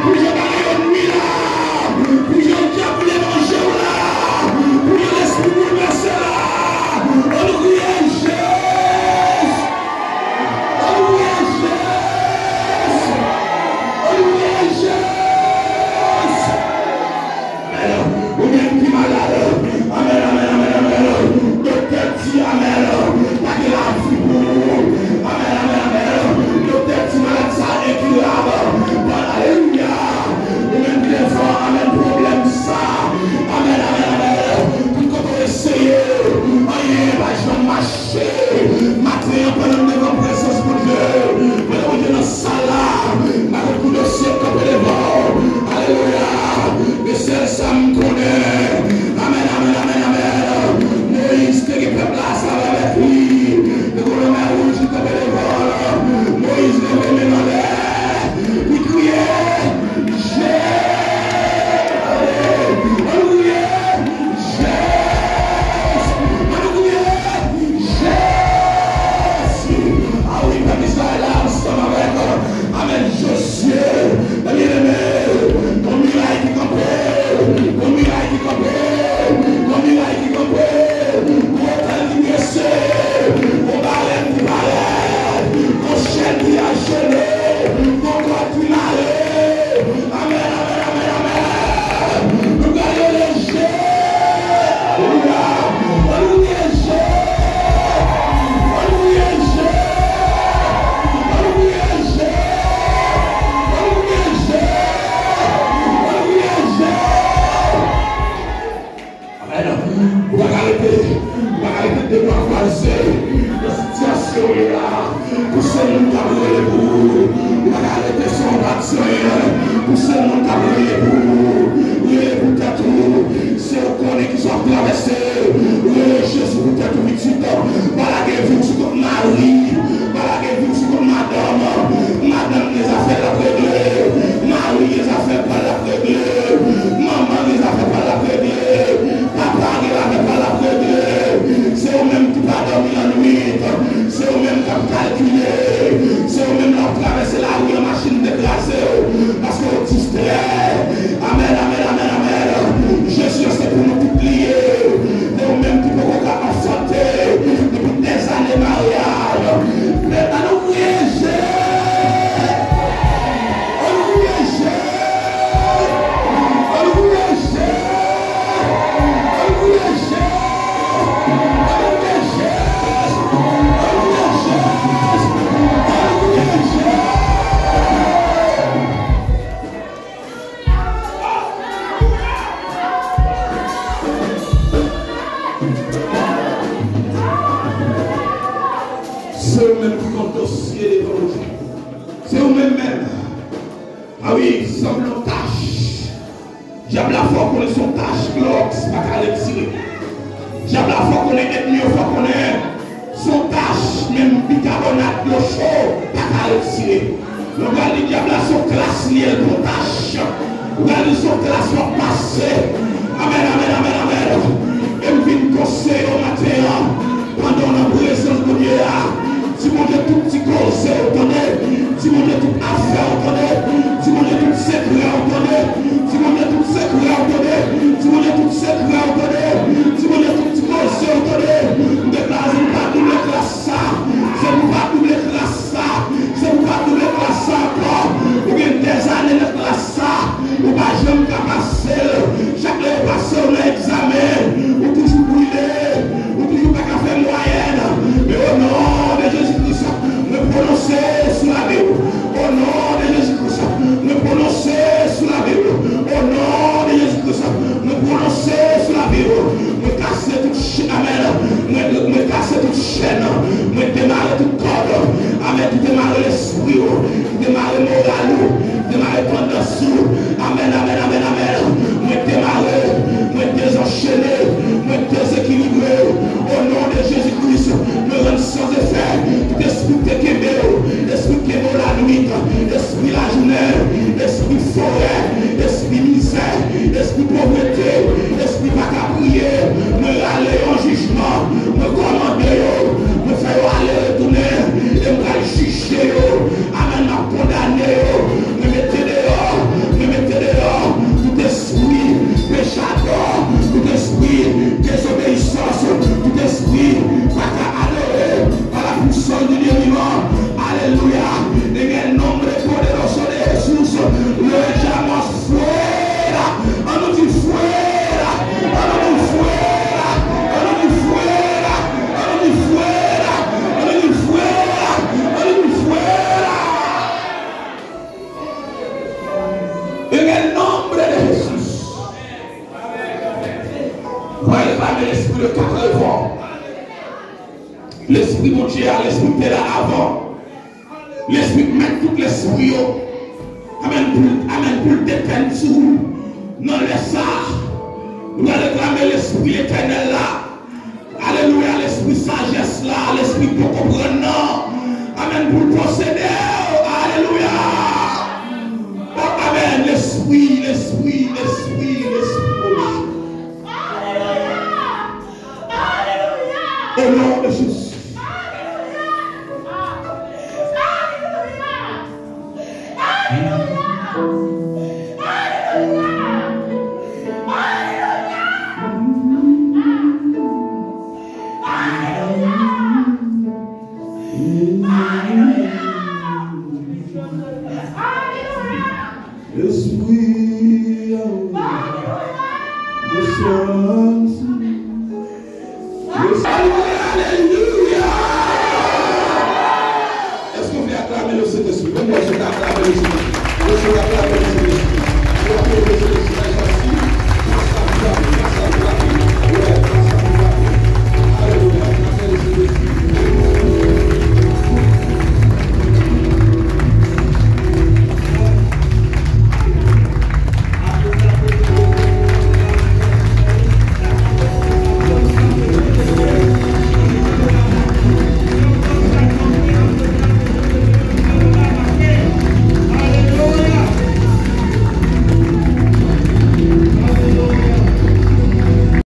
pour je parler de nuit là, pour je diable les manger là, pour je l'esprit bouleversé là. Alléluia Jésus. Alléluia Jésus. Alléluia Jésus. Amen. Ou bien qui malade. Amen, amen, amen, amen. Docteur dit amen. Pas de la vie pour nous. Amen, amen, amen. Docteur dit malade ça incurable. Alléluia. Ou même qui est fort. Amen, problème ça. Amen, amen, amen. Tout comme on essaye. Aïe, bah je vais marcher. Matin, pendant que ma présence pour Dieu. Pendant que dans ça là. Ma coup de ciel comme les morts. Alléluia. Mais c'est ça me connaît. Amen, amen, amen, amen. Moïse, t'es que peuple là, ça va avec lui. Le gouvernement rouge, comme les morts. Moïse, le même dans l'air. Il criait. Amen, Josué, bien-aimé, ton miracle qui comprend, ton miracle qui comprend, ton miracle qui comprend, ton temps qui blessé, ton barème qui barème, ton chaîne qui a gêné, ton corps qui l'arrête. Amen, amen, amen, amen. Nous gagnons les jeux. Alléluia, alléluia, jeux. Alléluia, jeux. Alléluia, jeux. Vous arrêtez de voir passer la situation est là. Vous savez, nous avons les bouts. Vous arrêtez son vaccin. Vous savez, nous avons les bouts. Vous êtes tout. C'est au connaît qui sont traversés. Jésus, vous êtes victime. Voilà que vous êtes comme Marie. Voilà que vous êtes comme madame. Madame les a fait la régler. Marie les a fait pas la régler. Maman les a fait pas la régler. Papa les a fait pas la régler. C'est eux-mêmes qui pas dormi la nuit. C'est eux-mêmes qui ont calculé. C'est eux-mêmes qui ont traversé la rue, la machine déclassée. Parce que vous distrait. Amen, amen, amen, amen. Jésus, c'est pour nous tout lier. C'est eux-mêmes qui peuvent en santé. Depuis des années mariage. Mais à nous Jésus. C'est eux-mêmes qui ont dossier devant nous. C'est eux-mêmes même. Ah oui, semblent tâche. Diable la fois qu'on est son tâche, glox, pas qu'à les tirer. Diable la fois qu'on est ethnie, fois qu'on est son tâche, même bicarbonate de chaud, pas qu'à les tirer. Le gars du diable a son classe, lié pour tâche. Le gars de son classe va passer. Amen, amen, amen, amen. Et me vient conseil au matin, pendant la présence de Dieu. Si mon Dieu tout petit conseil, si mon Dieu tout affaire, si mon Dieu tout secret, si mon Dieu tout secret, si mon Dieu tout secret, si mon Dieu tout petit conseil, déclare pas double classe ça, c'est pas double classe ça, c'est pas double classe ça encore, ou bien des années de classe ça, ou pas jamais qu'à passer, chaque année passer on a examen, ou toujours brûlé, ou toujours pas qu'à faire moyenne, mais au nom de Jésus-Christ, me prononcer sous la Bible, au nom de Jésus-Christ, me prononcer sous la Bible, au nom de Jésus-Christ, me prononcer sous la Bible, me casser toute chaîne, amen, me casser toute chaîne, me démarrer toute corde, amen, démarrer l'esprit, démarrer moral, démarrer tendance, amen, amen, amen, amen, me démarrer, me désenchaîner, me déséquilibrer, au nom de Jésus-Christ, me rendre sans effet, l'esprit de Kébéo, l'esprit qui est la nuit, l'esprit la journée, l'esprit forêt, l'esprit misère, l'esprit pauvreté, l'esprit pas qu'à prier, me râler en jugement, me commander, me faire aller retourner, et me juger, amen, me condamner, me mettre dehors, En el nombre de Jesús. Voyez pas l'esprit de 4 vents. L'esprit mon Dieu, l'esprit qui est là avant. L'esprit met tout l'esprit. Amen pour le déteindre sur. Non, laisse ça. Nous allons réclamer l'esprit éternel là. Alléluia, l'esprit sagesse là, l'esprit pour comprendre. Amen pour le posséder. Alléluia. Amen, l'esprit. Au nom de Jésus. L'esprit,